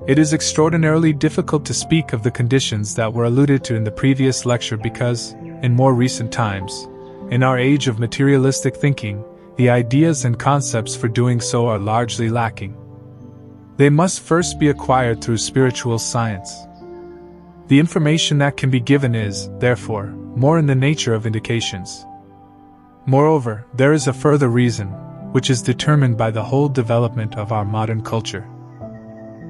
It is extraordinarily difficult to speak of the conditions that were alluded to in the previous lecture because, in more recent times, in our age of materialistic thinking, the ideas and concepts for doing so are largely lacking. They must first be acquired through spiritual science. The information that can be given is, therefore, more in the nature of indications. Moreover, there is a further reason, which is determined by the whole development of our modern culture.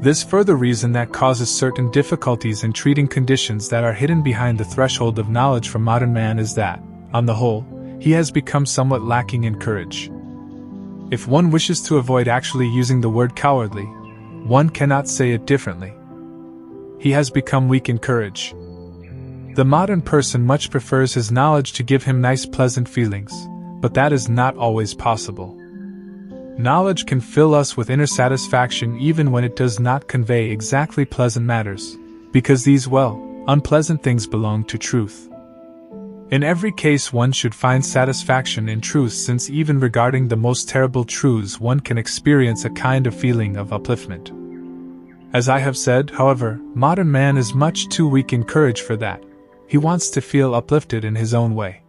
This further reason that causes certain difficulties in treating conditions that are hidden behind the threshold of knowledge for modern man is that, on the whole, he has become somewhat lacking in courage. If one wishes to avoid actually using the word cowardly, one cannot say it differently. He has become weak in courage. The modern person much prefers his knowledge to give him nice pleasant feelings, but that is not always possible. Knowledge can fill us with inner satisfaction even when it does not convey exactly pleasant matters, because these, unpleasant things belong to truth. In every case one should find satisfaction in truth, since even regarding the most terrible truths one can experience a kind of feeling of upliftment. As I have said, however, modern man is much too weak in courage for that. He wants to feel uplifted in his own way.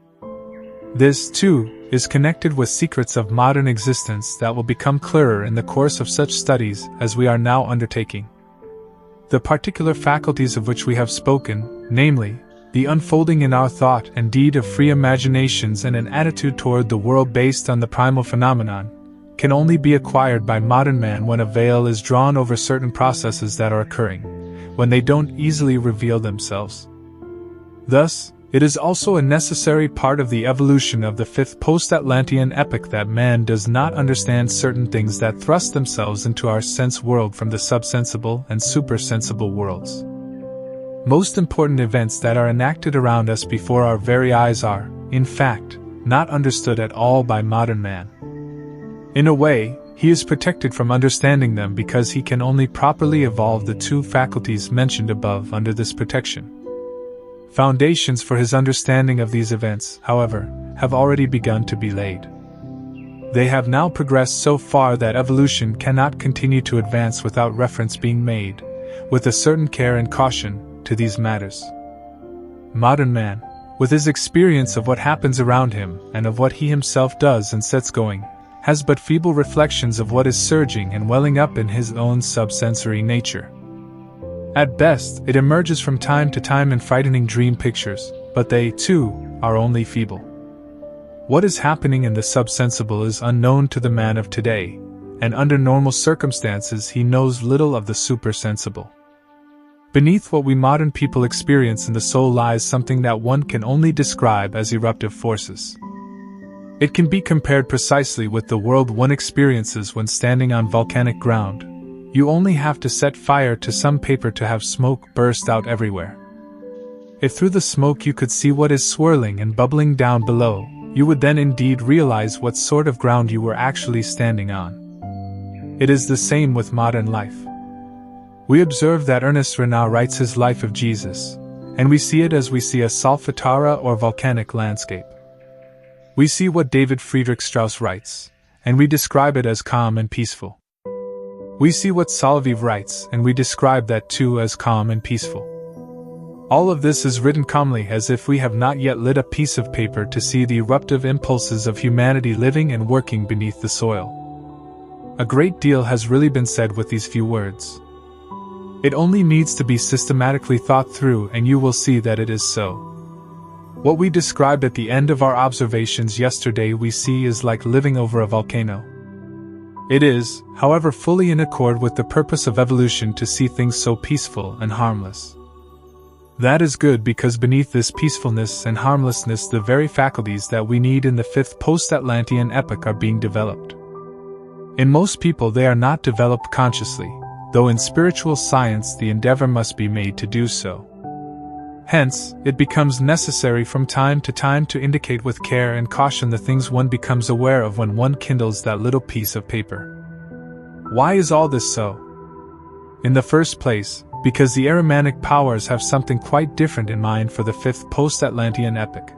This, too, is connected with secrets of modern existence that will become clearer in the course of such studies as we are now undertaking. The particular faculties of which we have spoken, namely, the unfolding in our thought and deed of free imaginations and an attitude toward the world based on the primal phenomenon, can only be acquired by modern man when a veil is drawn over certain processes that are occurring, when they don't easily reveal themselves. Thus, it is also a necessary part of the evolution of the fifth post-Atlantean epoch that man does not understand certain things that thrust themselves into our sense world from the subsensible and supersensible worlds. Most important events that are enacted around us before our very eyes are, in fact, not understood at all by modern man. In a way, he is protected from understanding them because he can only properly evolve the two faculties mentioned above under this protection. Foundations for his understanding of these events, however, have already begun to be laid. They have now progressed so far that evolution cannot continue to advance without reference being made, with a certain care and caution, to these matters. Modern man, with his experience of what happens around him and of what he himself does and sets going, has but feeble reflections of what is surging and welling up in his own subsensory nature. At best, it emerges from time to time in frightening dream pictures, but they, too, are only feeble. What is happening in the subsensible is unknown to the man of today, and under normal circumstances he knows little of the supersensible. Beneath what we modern people experience in the soul lies something that one can only describe as eruptive forces. It can be compared precisely with the world one experiences when standing on volcanic ground. You only have to set fire to some paper to have smoke burst out everywhere. If through the smoke you could see what is swirling and bubbling down below, you would then indeed realize what sort of ground you were actually standing on. It is the same with modern life. We observe that Ernest Renan writes his life of Jesus, and we see it as we see a solfatara or volcanic landscape. We see what David Friedrich Strauss writes, and we describe it as calm and peaceful. We see what Soloviev writes, and we describe that too as calm and peaceful. All of this is written calmly as if we have not yet lit a piece of paper to see the eruptive impulses of humanity living and working beneath the soil. A great deal has really been said with these few words. It only needs to be systematically thought through and you will see that it is so. What we described at the end of our observations yesterday we see is like living over a volcano. It is, however, fully in accord with the purpose of evolution to see things so peaceful and harmless. That is good because beneath this peacefulness and harmlessness the very faculties that we need in the fifth post-Atlantean epoch are being developed. In most people they are not developed consciously, though in spiritual science the endeavor must be made to do so. Hence, it becomes necessary from time to time to indicate with care and caution the things one becomes aware of when one kindles that little piece of paper. Why is all this so? In the first place, because the Ahrimanic powers have something quite different in mind for the fifth post-Atlantean epoch.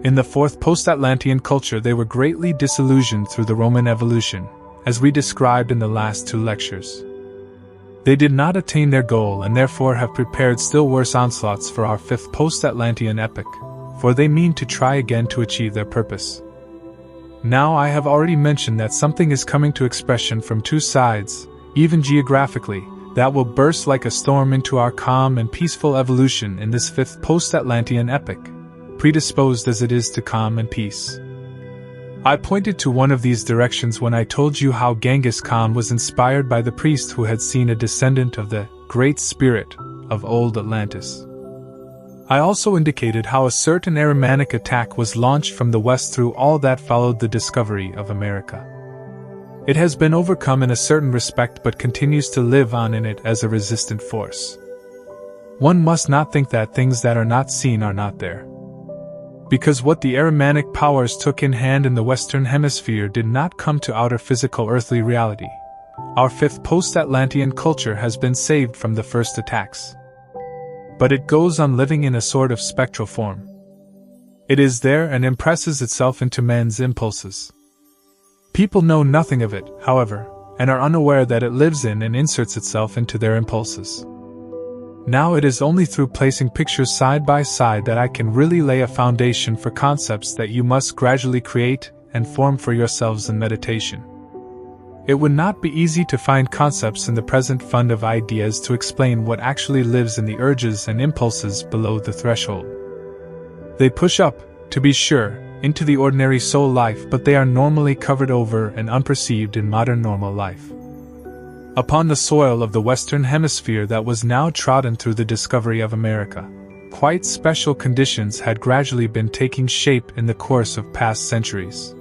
In the fourth post-Atlantean culture they were greatly disillusioned through the Roman evolution, as we described in the last two lectures. They did not attain their goal and therefore have prepared still worse onslaughts for our fifth post-Atlantean epoch, for they mean to try again to achieve their purpose. Now I have already mentioned that something is coming to expression from two sides, even geographically, that will burst like a storm into our calm and peaceful evolution in this fifth post-Atlantean epoch, predisposed as it is to calm and peace. I pointed to one of these directions when I told you how Genghis Khan was inspired by the priest who had seen a descendant of the Great Spirit of old Atlantis. I also indicated how a certain Ahrimanic attack was launched from the west through all that followed the discovery of America. It has been overcome in a certain respect but continues to live on in it as a resistant force. One must not think that things that are not seen are not there. Because what the Ahrimanic powers took in hand in the Western Hemisphere did not come to outer physical earthly reality. Our fifth post-Atlantean culture has been saved from the first attacks. But it goes on living in a sort of spectral form. It is there and impresses itself into men's impulses. People know nothing of it, however, and are unaware that it lives in and inserts itself into their impulses. Now it is only through placing pictures side by side that I can really lay a foundation for concepts that you must gradually create and form for yourselves in meditation. It would not be easy to find concepts in the present fund of ideas to explain what actually lives in the urges and impulses below the threshold. They push up, to be sure, into the ordinary soul life, but they are normally covered over and unperceived in modern normal life. Upon the soil of the Western Hemisphere that was now trodden through the discovery of America, quite special conditions had gradually been taking shape in the course of past centuries.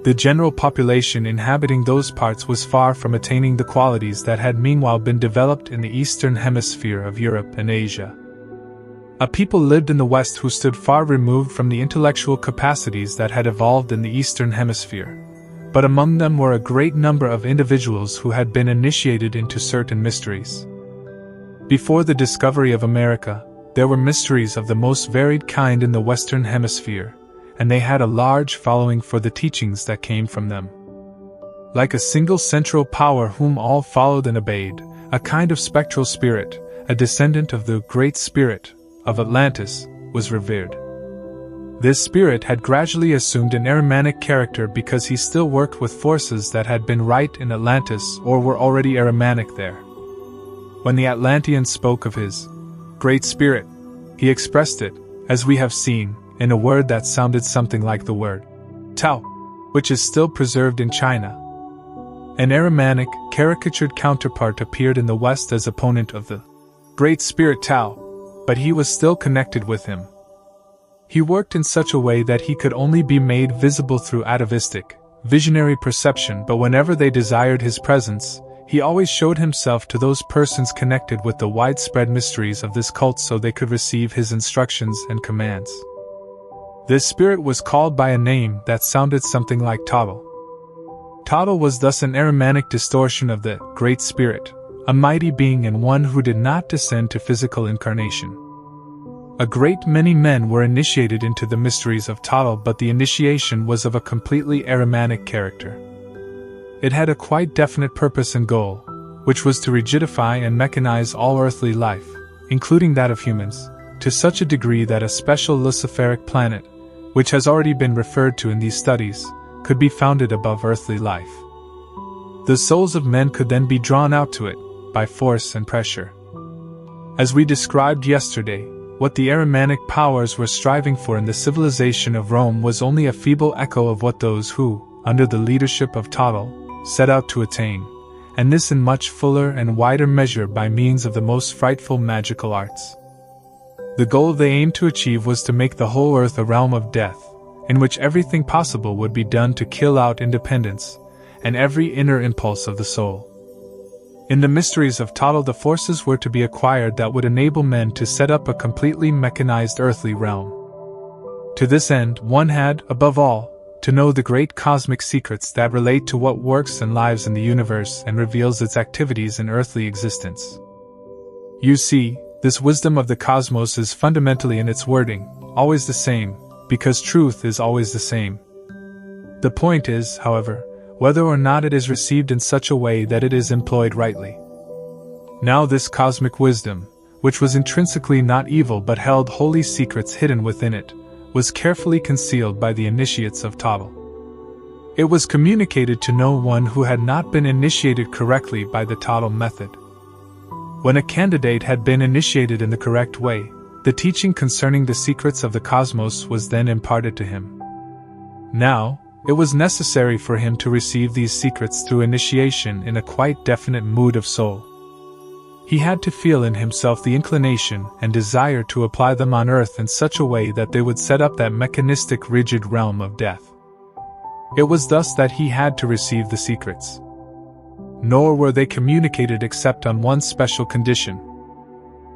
The general population inhabiting those parts was far from attaining the qualities that had meanwhile been developed in the Eastern Hemisphere of Europe and Asia. A people lived in the West who stood far removed from the intellectual capacities that had evolved in the Eastern Hemisphere, but among them were a great number of individuals who had been initiated into certain mysteries. Before the discovery of America, there were mysteries of the most varied kind in the Western Hemisphere, and they had a large following for the teachings that came from them. Like a single central power whom all followed and obeyed, a kind of spectral spirit, a descendant of the Great Spirit of Atlantis, was revered. This spirit had gradually assumed an Ahrimanic character because he still worked with forces that had been right in Atlantis or were already Ahrimanic there. When the Atlanteans spoke of his Great Spirit, he expressed it, as we have seen, in a word that sounded something like the word Tao, which is still preserved in China. An Ahrimanic, caricatured counterpart appeared in the West as opponent of the Great Spirit Tao, but he was still connected with him. He worked in such a way that he could only be made visible through atavistic, visionary perception, but whenever they desired his presence, he always showed himself to those persons connected with the widespread mysteries of this cult so they could receive his instructions and commands. This spirit was called by a name that sounded something like Tottle. Tottle was thus an Ahrimanic distortion of the Great Spirit, a mighty being and one who did not descend to physical incarnation. A great many men were initiated into the mysteries of Tottle, but the initiation was of a completely Ahrimanic character. It had a quite definite purpose and goal, which was to rigidify and mechanize all earthly life, including that of humans, to such a degree that a special Luciferic planet, which has already been referred to in these studies, could be founded above earthly life. The souls of men could then be drawn out to it, by force and pressure. As we described yesterday, what the Ahrimanic powers were striving for in the civilization of Rome was only a feeble echo of what those who, under the leadership of Tottle, set out to attain, and this in much fuller and wider measure by means of the most frightful magical arts. The goal they aimed to achieve was to make the whole earth a realm of death, in which everything possible would be done to kill out independence, and every inner impulse of the soul. In the mysteries of Tottle, the forces were to be acquired that would enable men to set up a completely mechanized earthly realm. To this end, one had, above all, to know the great cosmic secrets that relate to what works and lives in the universe and reveals its activities in earthly existence. You see, this wisdom of the cosmos is fundamentally in its wording, always the same, because truth is always the same. The point is, however, whether or not it is received in such a way that it is employed rightly. Now this cosmic wisdom, which was intrinsically not evil but held holy secrets hidden within it, was carefully concealed by the initiates of Tottle. It was communicated to no one who had not been initiated correctly by the Tottle method. When a candidate had been initiated in the correct way, the teaching concerning the secrets of the cosmos was then imparted to him. Now, it was necessary for him to receive these secrets through initiation in a quite definite mood of soul. He had to feel in himself the inclination and desire to apply them on earth in such a way that they would set up that mechanistic rigid realm of death. It was thus that he had to receive the secrets. Nor were they communicated except on one special condition.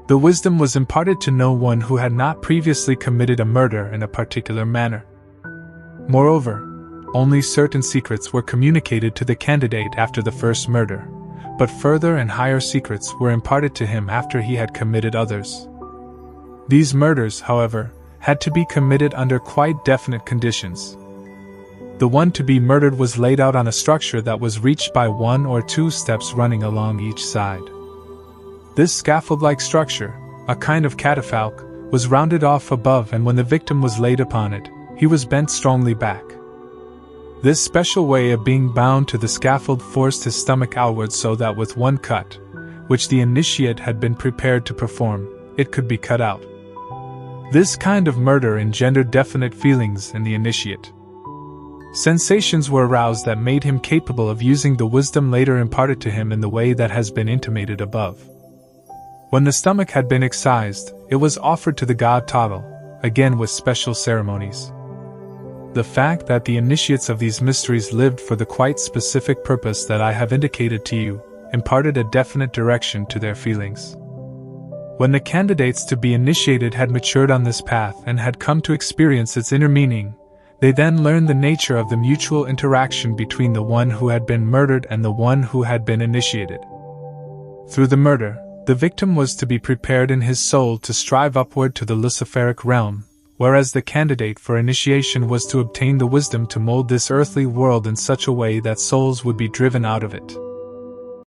The wisdom was imparted to no one who had not previously committed a murder in a particular manner. Moreover, only certain secrets were communicated to the candidate after the first murder, but further and higher secrets were imparted to him after he had committed others. These murders, however, had to be committed under quite definite conditions. The one to be murdered was laid out on a structure that was reached by 1 or 2 steps running along each side. This scaffold-like structure, a kind of catafalque, was rounded off above, and when the victim was laid upon it, he was bent strongly back. This special way of being bound to the scaffold forced his stomach outward so that with one cut, which the initiate had been prepared to perform, it could be cut out. This kind of murder engendered definite feelings in the initiate. Sensations were aroused that made him capable of using the wisdom later imparted to him in the way that has been intimated above. When the stomach had been excised, it was offered to the god Tottle, again with special ceremonies. The fact that the initiates of these mysteries lived for the quite specific purpose that I have indicated to you, imparted a definite direction to their feelings. When the candidates to be initiated had matured on this path and had come to experience its inner meaning, they then learned the nature of the mutual interaction between the one who had been murdered and the one who had been initiated. Through the murder, the victim was to be prepared in his soul to strive upward to the luciferic realm, whereas the candidate for initiation was to obtain the wisdom to mold this earthly world in such a way that souls would be driven out of it.